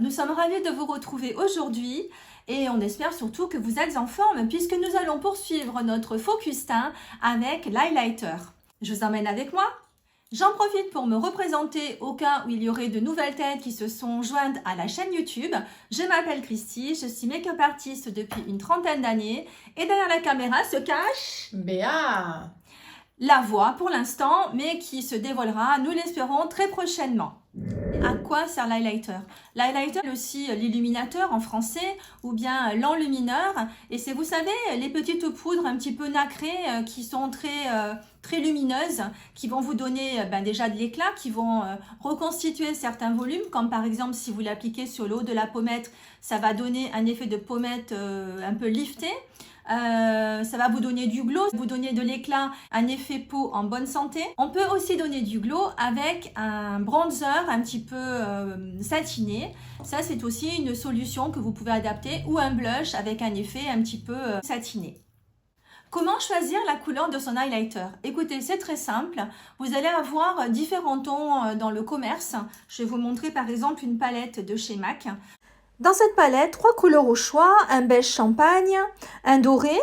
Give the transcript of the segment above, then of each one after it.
Nous sommes ravis de vous retrouver aujourd'hui et on espère surtout que vous êtes en forme puisque nous allons poursuivre notre focus teint avec l'highlighter. Je vous emmène avec moi. J'en profite pour me représenter au cas où il y aurait de nouvelles têtes qui se sont jointes à la chaîne YouTube. Je m'appelle Christy, je suis make-up artiste depuis une trentaine d'années et derrière la caméra se cache Béa. la voix pour l'instant, mais qui se dévoilera, nous l'espérons, très prochainement. À quoi sert l'highlighter? L'highlighter est aussi l'illuminateur en français ou bien l'enlumineur. Et c'est, vous savez, les petites poudres un petit peu nacrées qui sont très lumineuses, qui vont vous donner déjà de l'éclat, qui vont reconstituer certains volumes, comme par exemple si vous l'appliquez sur le haut de la pommette, ça va donner un effet de pommette un peu lifté. Ça va vous donner du glow, vous donner de l'éclat, un effet peau en bonne santé. On peut aussi donner du glow avec un bronzer un petit peu satiné. Ça, c'est aussi une solution que vous pouvez adapter, ou un blush avec un effet un petit peu satiné. Comment choisir la couleur de son highlighter? Écoutez, c'est très simple. Vous allez avoir différents tons dans le commerce. Je vais vous montrer par exemple une palette de chez MAC. Dans cette palette, 3 couleurs au choix, un beige champagne, un doré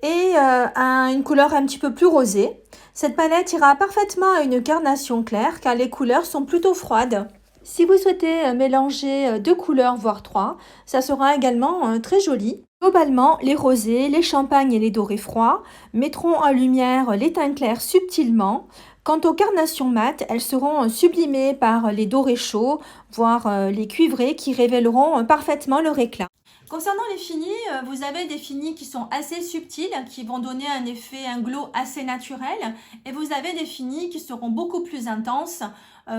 et une couleur un petit peu plus rosée. Cette palette ira parfaitement à une carnation claire car les couleurs sont plutôt froides. Si vous souhaitez mélanger 2 couleurs, voire 3, ça sera également très joli. Globalement, les rosés, les champagnes et les dorés froids mettront en lumière les teints clairs subtilement. Quant aux carnations mates, elles seront sublimées par les dorés chauds, voire les cuivrés qui révéleront parfaitement leur éclat. Concernant les finis, vous avez des finis qui sont assez subtils, qui vont donner un effet, un glow assez naturel. Et vous avez des finis qui seront beaucoup plus intenses,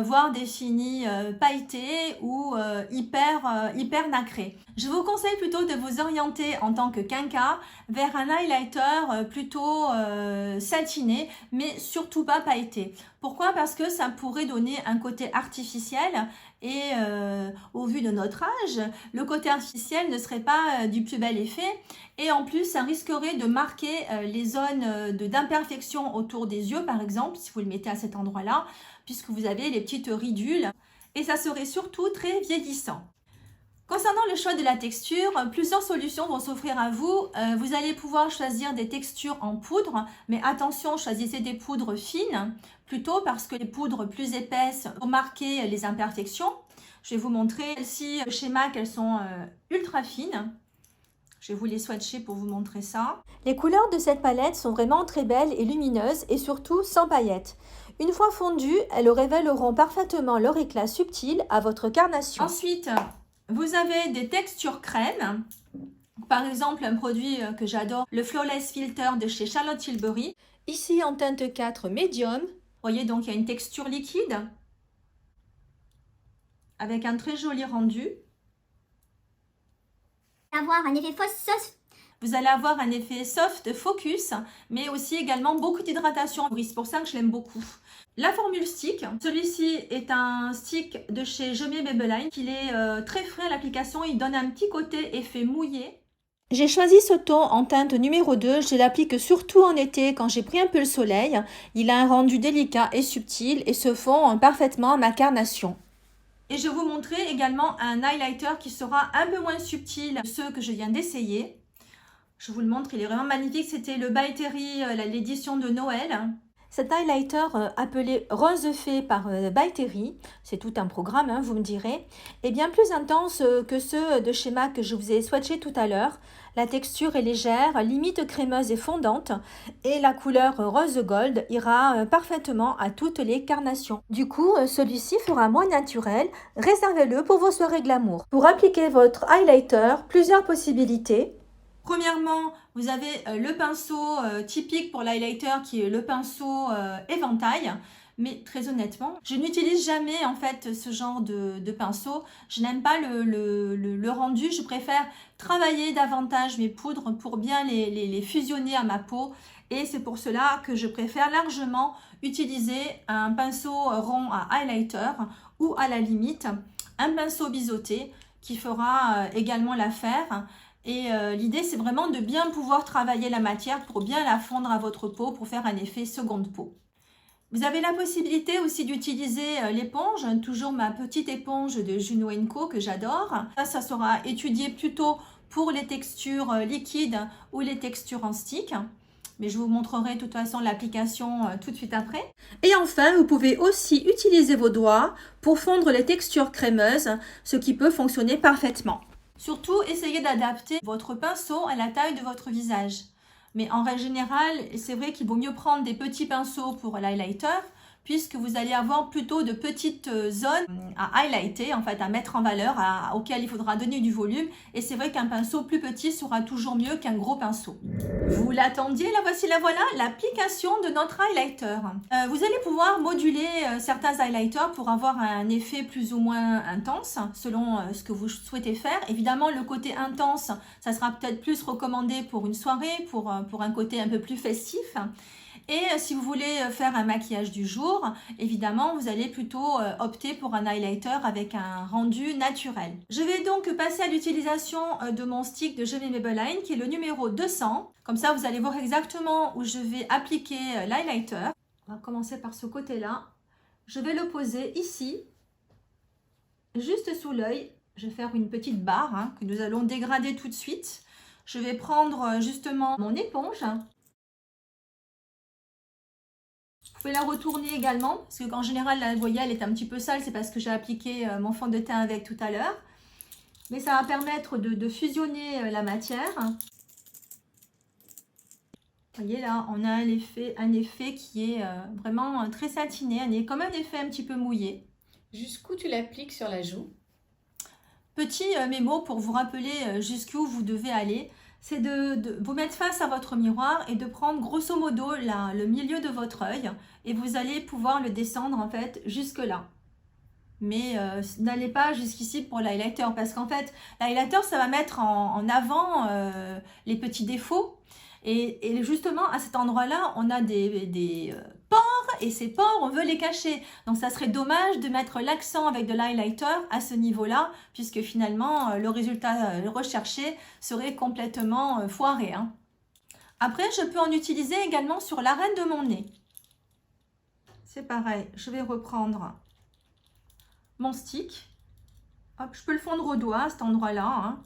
voire des finis pailletés ou hyper nacrés. Je vous conseille plutôt de vous orienter en tant que quinca vers un highlighter plutôt satiné, mais surtout pas pailleté. Pourquoi? Parce que ça pourrait donner un côté artificiel et au vu de notre âge, le côté artificiel ne serait pas du plus bel effet et en plus ça risquerait de marquer les zones d'imperfection autour des yeux par exemple, si vous le mettez à cet endroit-là, puisque vous avez les petites ridules et ça serait surtout très vieillissant. Concernant le choix de la texture, plusieurs solutions vont s'offrir à vous. Vous allez pouvoir choisir des textures en poudre, mais attention, choisissez des poudres fines, plutôt parce que les poudres plus épaisses vont marquer les imperfections. Je vais vous montrer celles-ci, le schéma, qu'elles sont ultra fines. Je vais vous les swatcher pour vous montrer ça. Les couleurs de cette palette sont vraiment très belles et lumineuses et surtout sans paillettes. Une fois fondues, elles révéleront parfaitement leur éclat subtil à votre carnation. Ensuite, vous avez des textures crème. Par exemple, un produit que j'adore, le Flawless Filter de chez Charlotte Tilbury. Ici en teinte 4 médium. Vous voyez, donc il y a une texture liquide avec un très joli rendu. Avoir un effet fausse sauce. Vous allez avoir un effet soft focus, mais aussi également beaucoup d'hydratation. C'est pour ça que je l'aime beaucoup. La formule stick, celui-ci est un stick de chez Je Mets Maybelline. Il est très frais à l'application, il donne un petit côté effet mouillé. J'ai choisi ce ton en teinte numéro 2, je l'applique surtout en été quand j'ai pris un peu le soleil. Il a un rendu délicat et subtil et se fond parfaitement à ma carnation. Et je vais vous montrer également un highlighter qui sera un peu moins subtil que ceux que je viens d'essayer. Je vous le montre, il est vraiment magnifique. C'était le By Terry, l'édition de Noël. Cet highlighter appelé Rose Fée par By Terry, c'est tout un programme, hein, vous me direz, est bien plus intense que ceux de chez MAC que je vous ai swatché tout à l'heure. La texture est légère, limite crémeuse et fondante et la couleur rose gold ira parfaitement à toutes les carnations. Du coup, celui-ci fera moins naturel, réservez-le pour vos soirées glamour. Pour appliquer votre highlighter, plusieurs possibilités. Premièrement, vous avez le pinceau typique pour l'highlighter qui est le pinceau éventail. Mais très honnêtement, je n'utilise jamais en fait ce genre de pinceau. Je n'aime pas le rendu. Je préfère travailler davantage mes poudres pour bien les fusionner à ma peau. Et c'est pour cela que je préfère largement utiliser un pinceau rond à highlighter ou à la limite un pinceau biseauté qui fera également l'affaire. Et l'idée, c'est vraiment de bien pouvoir travailler la matière pour bien la fondre à votre peau, pour faire un effet seconde peau. Vous avez la possibilité aussi d'utiliser l'éponge, toujours ma petite éponge de Juno & Co que j'adore. Ça sera étudié plutôt pour les textures liquides ou les textures en stick. Mais je vous montrerai de toute façon l'application tout de suite après. Et enfin, vous pouvez aussi utiliser vos doigts pour fondre les textures crémeuses, ce qui peut fonctionner parfaitement. Surtout, essayez d'adapter votre pinceau à la taille de votre visage. Mais en règle générale, c'est vrai qu'il vaut mieux prendre des petits pinceaux pour l'highlighter, puisque vous allez avoir plutôt de petites zones à highlighter, en fait, à mettre en valeur, auxquelles il faudra donner du volume. Et c'est vrai qu'un pinceau plus petit sera toujours mieux qu'un gros pinceau. Vous l'attendiez, la voici, la voilà, l'application de notre highlighter. Vous allez pouvoir moduler certains highlighters pour avoir un effet plus ou moins intense, selon ce que vous souhaitez faire. Évidemment, le côté intense, ça sera peut-être plus recommandé pour une soirée, pour un côté un peu plus festif. Et si vous voulez faire un maquillage du jour, évidemment, vous allez plutôt opter pour un highlighter avec un rendu naturel. Je vais donc passer à l'utilisation de mon stick de GV Maybelline qui est le numéro 200. Comme ça, vous allez voir exactement où je vais appliquer l'highlighter. On va commencer par ce côté-là. Je vais le poser ici, juste sous l'œil. Je vais faire une petite barre que nous allons dégrader tout de suite. Je vais prendre justement mon éponge. Vous pouvez la retourner également, parce qu'en général, la voyelle est un petit peu sale, c'est parce que j'ai appliqué mon fond de teint avec tout à l'heure. Mais ça va permettre de fusionner la matière. Vous voyez là, on a un effet qui est vraiment très satiné, comme un effet un petit peu mouillé. Jusqu'où tu l'appliques sur la joue? Petit mémo pour vous rappeler jusqu'où vous devez aller. C'est de vous mettre face à votre miroir et de prendre grosso modo le milieu de votre œil et vous allez pouvoir le descendre en fait jusque là. Mais n'allez pas jusqu'ici pour l'highlighter parce qu'en fait l'highlighter ça va mettre en avant les petits défauts et justement à cet endroit là on a des pores et ces pores on veut les cacher, donc ça serait dommage de mettre l'accent avec de l'highlighter à ce niveau là puisque finalement le résultat recherché serait complètement foiré. Après je peux en utiliser également sur l'arête de mon nez. C'est pareil, je vais reprendre mon stick. Hop, je peux le fondre au doigt à cet endroit-là.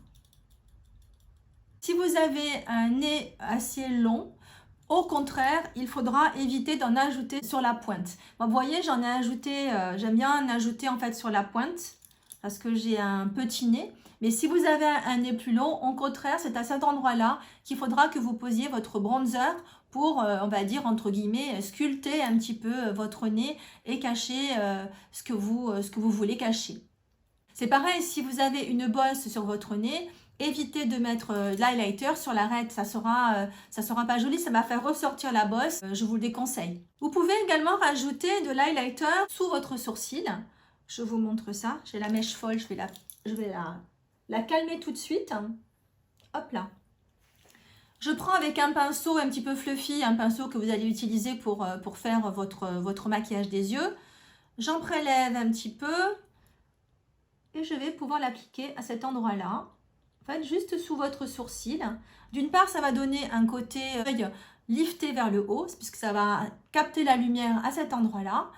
Si vous avez un nez assez long, au contraire, il faudra éviter d'en ajouter sur la pointe. Bon, vous voyez, j'en ai ajouté, j'aime bien en ajouter en fait sur la pointe parce que j'ai un petit nez. Mais si vous avez un nez plus long, au contraire, c'est à cet endroit-là qu'il faudra que vous posiez votre bronzer pour, on va dire, entre guillemets, sculpter un petit peu votre nez et cacher ce que vous voulez cacher. C'est pareil, si vous avez une bosse sur votre nez, évitez de mettre l'highlighter sur l'arête, ça sera pas joli, ça va faire ressortir la bosse, je vous le déconseille. Vous pouvez également rajouter de l'highlighter sous votre sourcil. Je vous montre ça, j'ai la mèche folle, je vais la calmer tout de suite. Hop là. Je prends avec un pinceau un petit peu fluffy, un pinceau que vous allez utiliser pour faire votre maquillage des yeux. J'en prélève un petit peu et je vais pouvoir l'appliquer à cet endroit-là. En fait, juste sous votre sourcil. D'une part, ça va donner un côté œil lifté vers le haut, puisque ça va capter la lumière à cet endroit-là.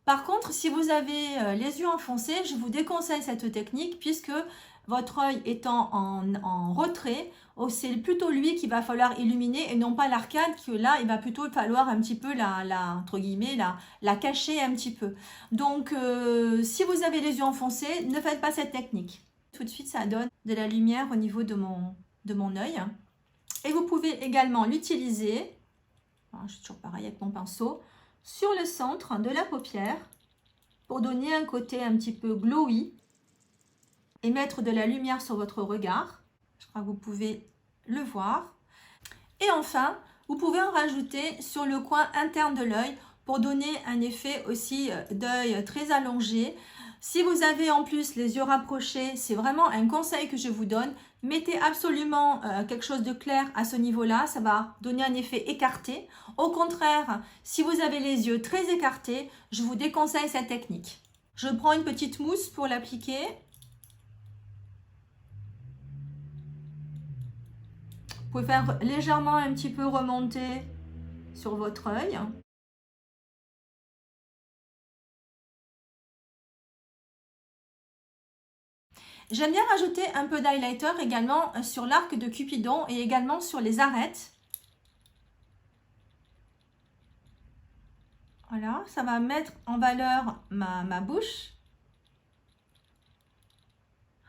Par contre, si vous avez les yeux enfoncés, je vous déconseille cette technique, puisque votre œil étant en retrait, c'est plutôt lui qu'il va falloir illuminer et non pas l'arcade, que là, il va plutôt falloir un petit peu entre guillemets, la cacher un petit peu. Donc, si vous avez les yeux enfoncés, ne faites pas cette technique. Tout de suite, ça donne de la lumière au niveau de mon œil. Et vous pouvez également l'utiliser, je suis toujours pareil avec mon pinceau, sur le centre de la paupière pour donner un côté un petit peu glowy et mettre de la lumière sur votre regard. Je crois que vous pouvez le voir. Et enfin, vous pouvez en rajouter sur le coin interne de l'œil pour donner un effet aussi d'œil très allongé. Si vous avez en plus les yeux rapprochés, c'est vraiment un conseil que je vous donne. Mettez absolument quelque chose de clair à ce niveau-là, ça va donner un effet écarté. Au contraire, si vous avez les yeux très écartés, je vous déconseille cette technique. Je prends une petite mousse pour l'appliquer. Vous pouvez faire légèrement un petit peu remonter sur votre œil. J'aime bien rajouter un peu d'highlighter également sur l'arc de Cupidon et également sur les arêtes. Voilà, ça va mettre en valeur ma bouche.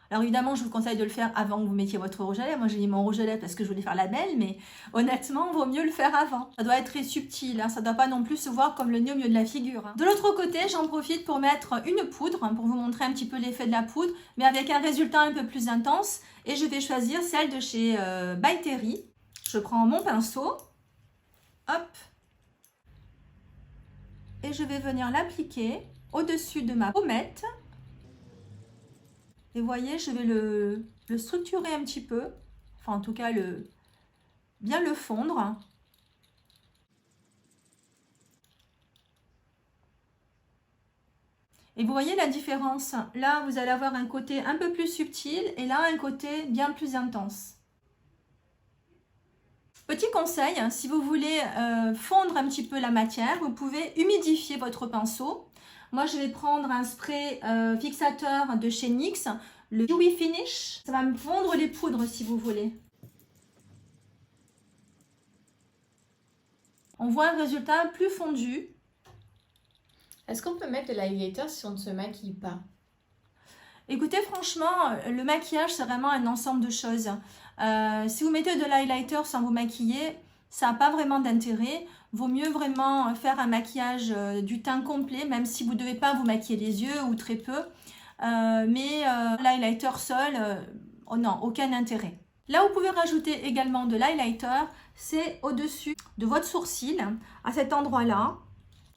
Alors évidemment, je vous conseille de le faire avant que vous mettiez votre rouge à lèvres. Moi, j'ai mis mon rouge à lèvres parce que je voulais faire la belle, mais honnêtement, il vaut mieux le faire avant. Ça doit être très subtil, hein. Ça ne doit pas non plus se voir comme le nez au milieu de la figure, hein. De l'autre côté, j'en profite pour mettre une poudre, hein, pour vous montrer un petit peu l'effet de la poudre, mais avec un résultat un peu plus intense. Et je vais choisir celle de chez By Terry. Je prends mon pinceau, hop, et je vais venir l'appliquer au-dessus de ma pommette. Et vous voyez, je vais le structurer un petit peu, enfin en tout cas bien le fondre. Et vous voyez la différence. Là, vous allez avoir un côté un peu plus subtil et là, un côté bien plus intense. Petit conseil, si vous voulez fondre un petit peu la matière, vous pouvez humidifier votre pinceau. Moi, je vais prendre un spray fixateur de chez NYX, le Dewy Finish. Ça va me fondre les poudres si vous voulez. On voit un résultat plus fondu. Est-ce qu'on peut mettre de l'highlighter si on ne se maquille pas? Écoutez, franchement, le maquillage, c'est vraiment un ensemble de choses. Si vous mettez de l'highlighter sans vous maquiller, ça n'a pas vraiment d'intérêt. Vaut mieux vraiment faire un maquillage du teint complet, même si vous ne devez pas vous maquiller les yeux ou très peu. L'highlighter seul, oh non, aucun intérêt. Là où vous pouvez rajouter également de l'highlighter, c'est au-dessus de votre sourcil, à cet endroit-là.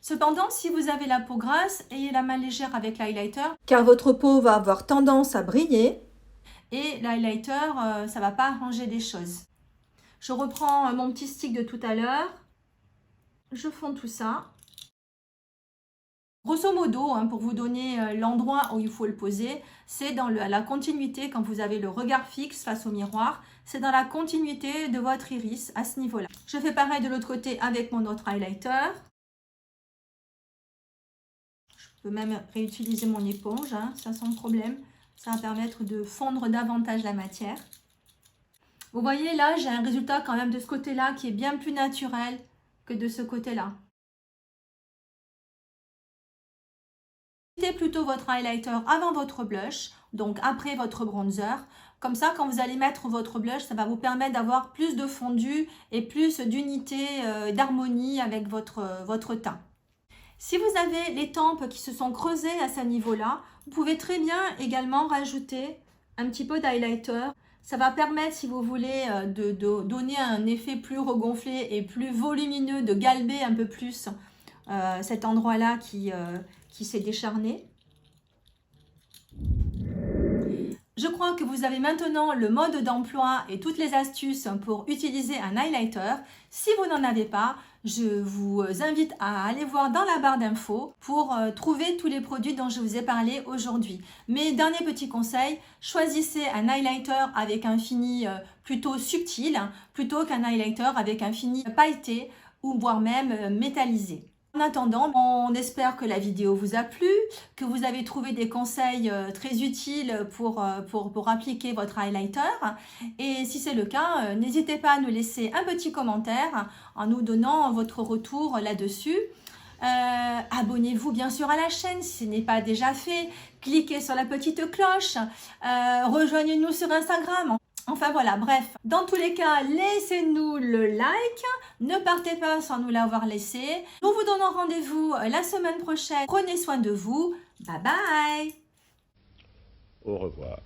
Cependant, si vous avez la peau grasse, ayez la main légère avec l'highlighter, car votre peau va avoir tendance à briller. Et l'highlighter, ça ne va pas arranger les choses. Je reprends mon petit stick de tout à l'heure. Je fonds tout ça. Grosso modo, hein, pour vous donner l'endroit où il faut le poser, c'est dans la continuité, quand vous avez le regard fixe face au miroir, c'est dans la continuité de votre iris à ce niveau-là. Je fais pareil de l'autre côté avec mon autre highlighter. Je peux même réutiliser mon éponge, hein, ça sans problème. Ça va permettre de fondre davantage la matière. Vous voyez là, j'ai un résultat quand même de ce côté-là qui est bien plus naturel que de ce côté-là. Mettez plutôt votre highlighter avant votre blush, donc après votre bronzer. Comme ça, quand vous allez mettre votre blush, ça va vous permettre d'avoir plus de fondu et plus d'unité, d'harmonie avec votre teint. Si vous avez les tempes qui se sont creusées à ce niveau-là, vous pouvez très bien également rajouter un petit peu d'highlighter. Ça va permettre, si vous voulez, de donner un effet plus regonflé et plus volumineux, de galber un peu plus cet endroit-là qui s'est décharné. Je crois que vous avez maintenant le mode d'emploi et toutes les astuces pour utiliser un highlighter. Si vous n'en avez pas, je vous invite à aller voir dans la barre d'infos pour trouver tous les produits dont je vous ai parlé aujourd'hui. Mais dernier petit conseil, choisissez un highlighter avec un fini plutôt subtil plutôt qu'un highlighter avec un fini pailleté ou voire même métallisé. En attendant, on espère que la vidéo vous a plu, que vous avez trouvé des conseils très utiles pour appliquer votre highlighter. Et si c'est le cas, n'hésitez pas à nous laisser un petit commentaire en nous donnant votre retour là-dessus. Abonnez-vous bien sûr à la chaîne si ce n'est pas déjà fait. Cliquez sur la petite cloche. Rejoignez-nous sur Instagram. Enfin voilà, bref, dans tous les cas, laissez-nous le like, ne partez pas sans nous l'avoir laissé. Nous vous donnons rendez-vous la semaine prochaine. Prenez soin de vous, bye bye. Au revoir.